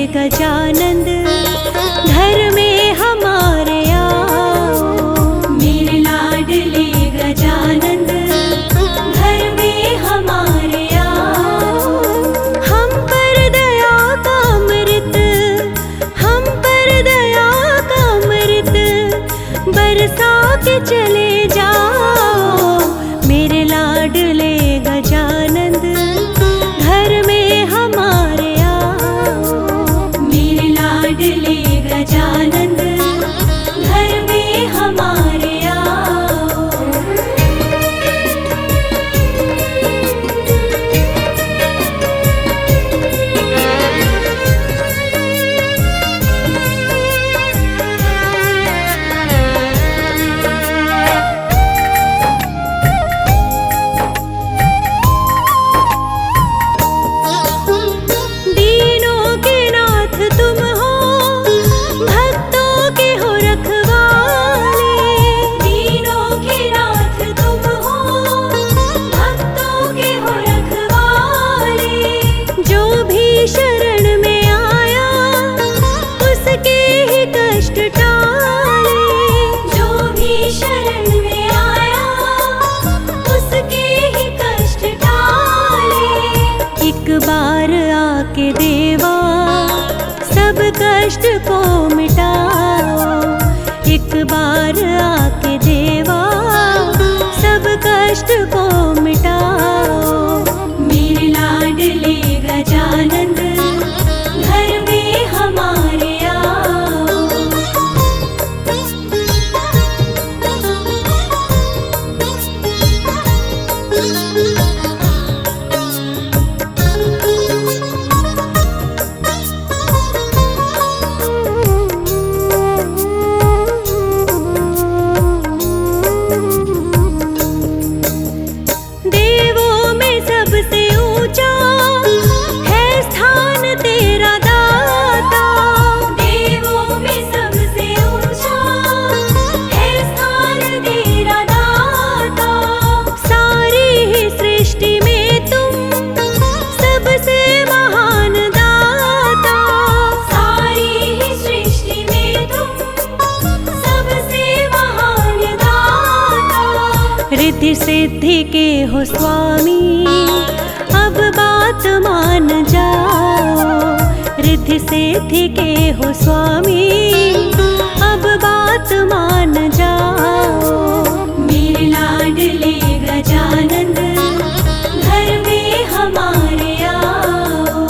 गजानंद घर में हमारे आओ। मेरे लाडले गजानंद घर में हमारे आओ। हम पर दया का अमृत, हम पर दया का अमृत बरसा के चले जाओ। मेरे लाडले गजानंद घर में हमारे आओ। मेरे लाडले गजानंद घर में हमारे आओ। दीनों के नाथ तुम हो, भक्तों के हो रखवाले। दीनों के नाथ तुम हो, भक्तों के हो रखवाले। जो भी शरण में आया उसके ही कष्ट टाले। जो भी शरण में आया उसके ही कष्ट टाले। एक बार आके देवा सब कष्ट को मिटाओ। एक बार आके देवा सब कष्ट को मिटाओ। मेरे लाडले गजानंद घर में हमारे आओ। देवों में सबसे ऊंचा है स्थान तेरा दाता। देवों में सबसे ऊंचा है स्थान तेरा दाता। सारी ही सृष्टि में तुम सबसे महान दाता। सारी ही सृष्टि में तुम सबसे महान दाता। रिद्धि सिद्धि के हो स्वामी अब बात मान जाओ। रिद्धि सिद्धि के हो स्वामी अब बात मान जाओ। मेरे लाडले गजानंद घर में हमारे आओ।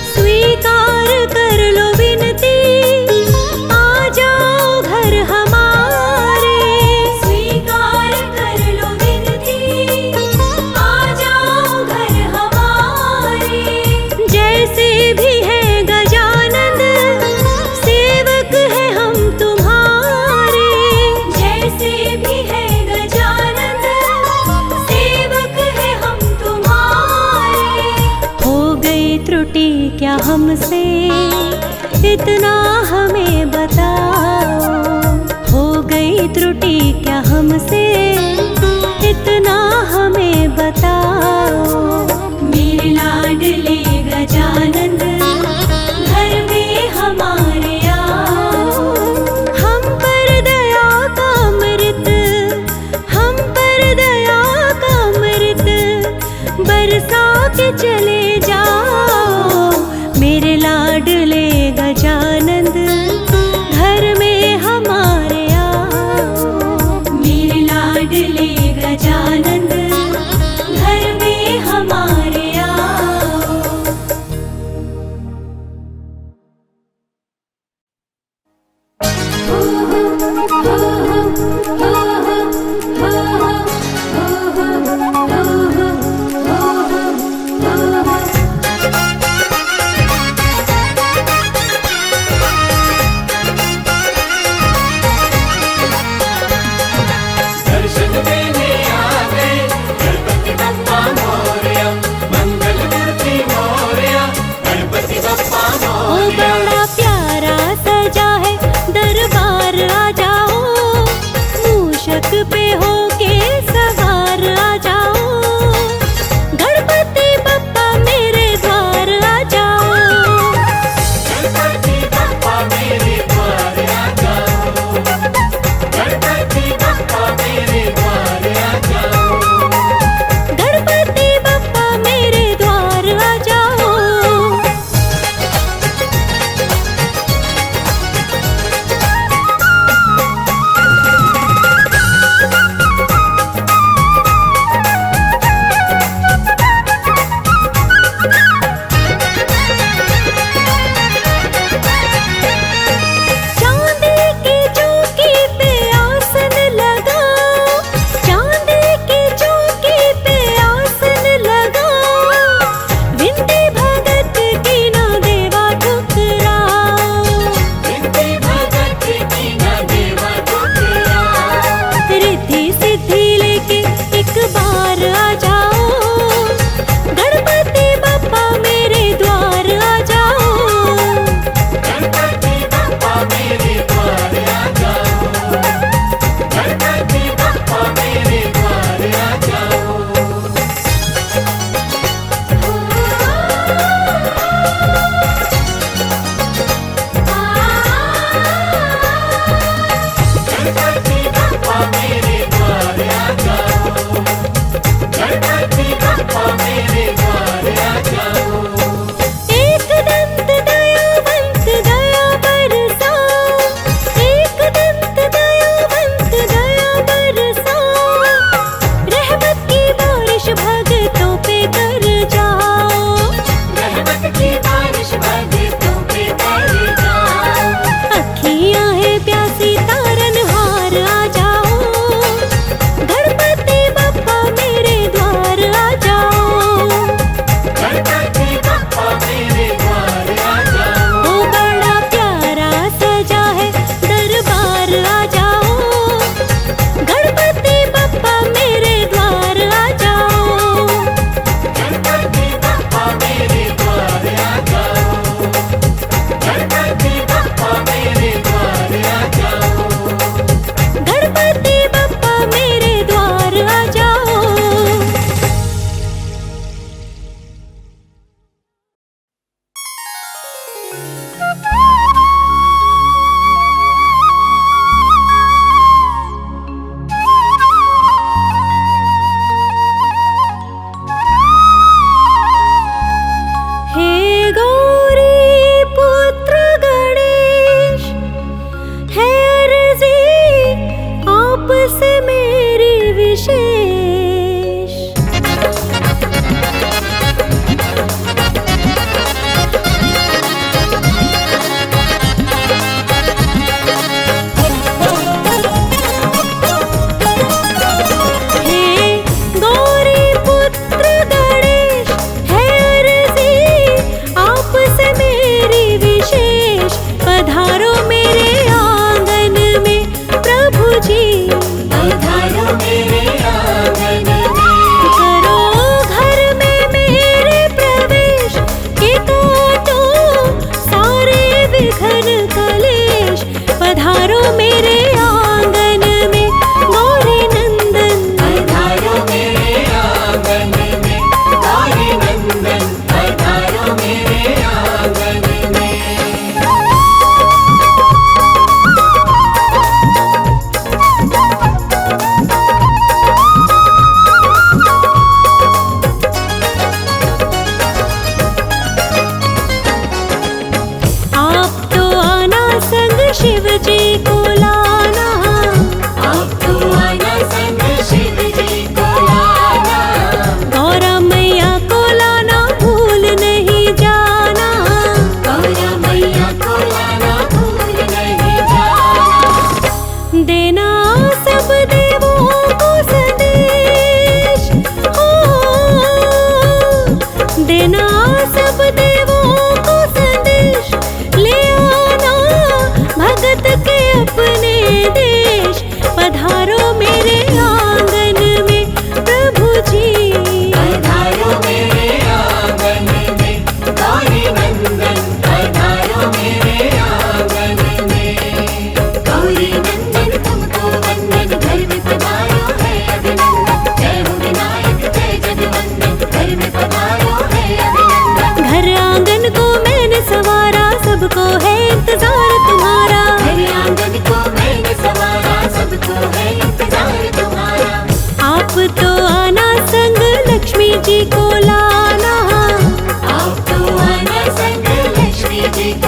स्वीकार कर लो विनती, आ जाओ घर हमारे। स्वीकार कर लो विनती, आ जाओ घर हमारे। जैसे भी है गजानंद सेवक है हम तुम्हारे। जैसे भी है गजानंद सेवक है हम तुम्हारे। हो गई त्रुटि क्या हमसे इतना हमें बताओ। हो गई त्रुटि क्या हमसे इतना हमें बताओ। मेरे लाडले गजानंद घर में हमारे आओ। हम पर दया का अमृत, हम पर दया का अमृत बरसा के चले जाओ। मेरे लाडले गजानंद घर में हमारे आओ। मेरे लाडले गजानंद घर में हमारे आओ।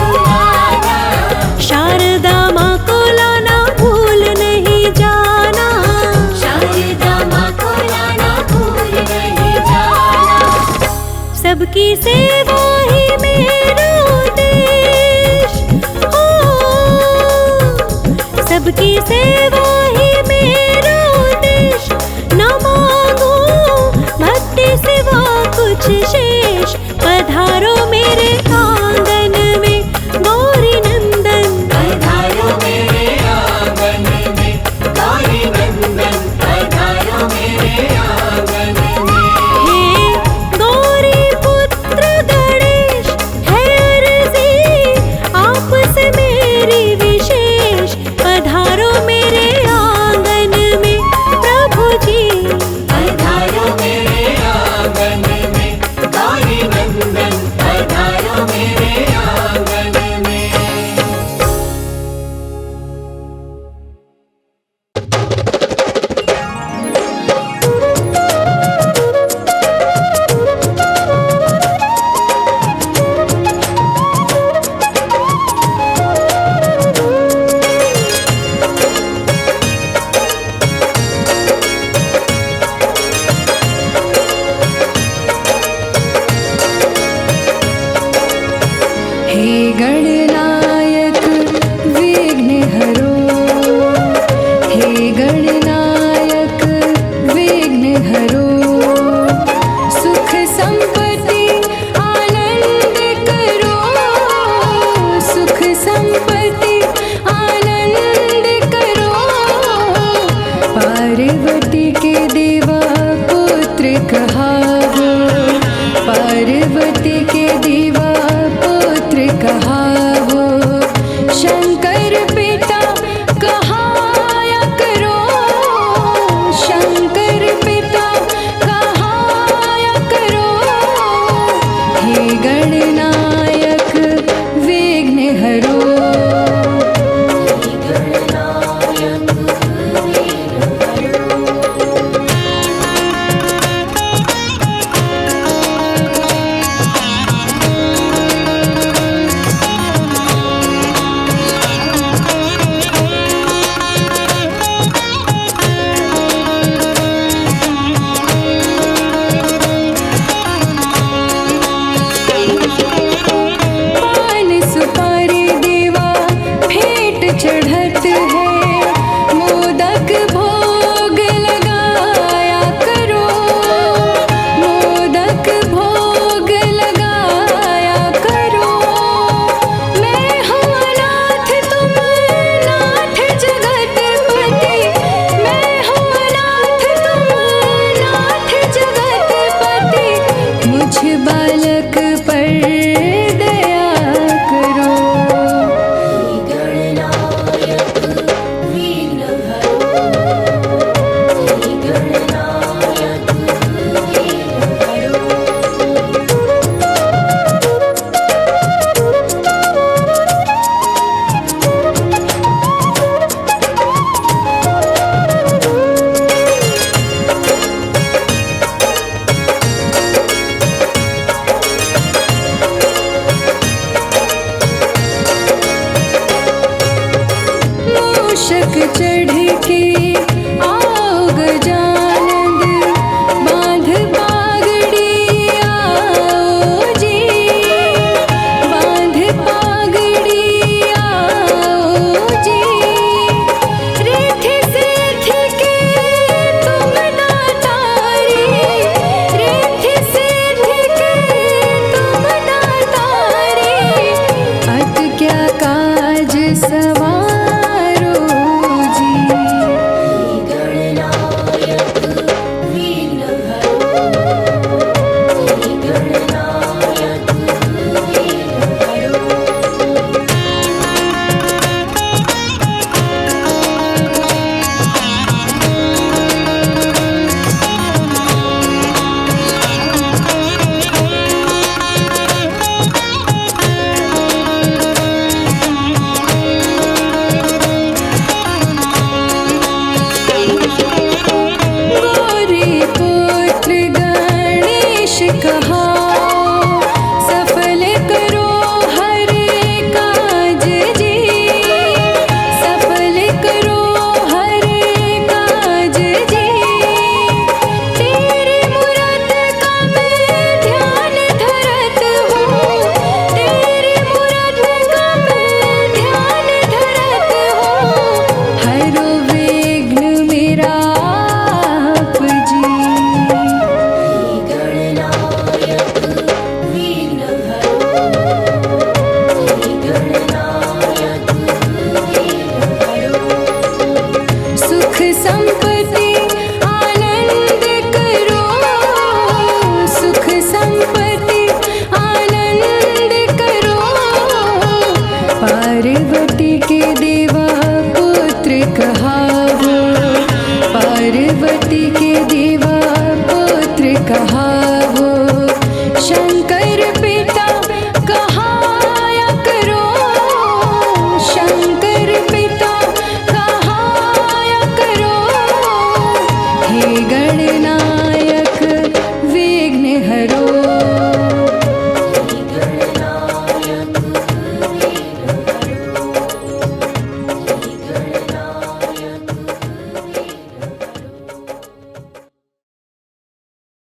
बुलाना, शारदा माँ को लाना भूल नहीं जाना, शारदा माँ को लाना भूल नहीं जाना। सबकी सेवा ही मेरा उद्देश हो, सबकी सेवा ही मेरा उद्देश, न मांगू भक्ति सिवा कुछ शेष। पधारो मेरे आंगन में गौरी नंदन, पधारो मेरे आंगन में गौरी नंदन, पधारो मेरे आंगन में। हे गौरी पुत्र गणेश, है अर्जी आपसे मेरी विशेष। पधारो मेरे आंगन में प्रभु जी, पधारो मेरे आंगन में गौरी नंदन, पधारो मेरे आंगन में। हे गणनायक विघ्नहरो, हे गणनायक विघ्नहरो, सुख संपत्ति आनंद करो, सुख संपत्ति आनंद करो। पार्वती के देवा पुत्र कहावो, पार्वती के देवा पुत्र कहावो, शंकर पिता कहाया करो, शंकर पिता कहाया करो। हे गणनायक विघ्नहरो, हे गणनायक विघ्नहरो। पान सुपारी देवा भेंट चढ़त है, मोदक भोग लगाया करो, मोदक भोग लगाया करो। मैं हूँ नाथ तुम नाथ जगतपति, मैं हूँ नाथ तुम नाथ जगतपति, मुझ बालक पर दया करो। हे गणनायक विघ्नहरो, हे गणनायक विघ्नहरो। मूषक चढ़ के आओ गजानन, बांध पागड़ी आओ जी, बांध पागड़ी आओ जी। रिद्धि सिद्धि के तुम दातारी, रिद्धि सिद्धि के तुम दातारी, अत क्या काज सवारो जी। पार्वती के देवा पुत्र कहावो, पार्वती के देवा पुत्र कहावो। शंकर पिता कहाया करो, शंकर पिता कहाया करो। हे गण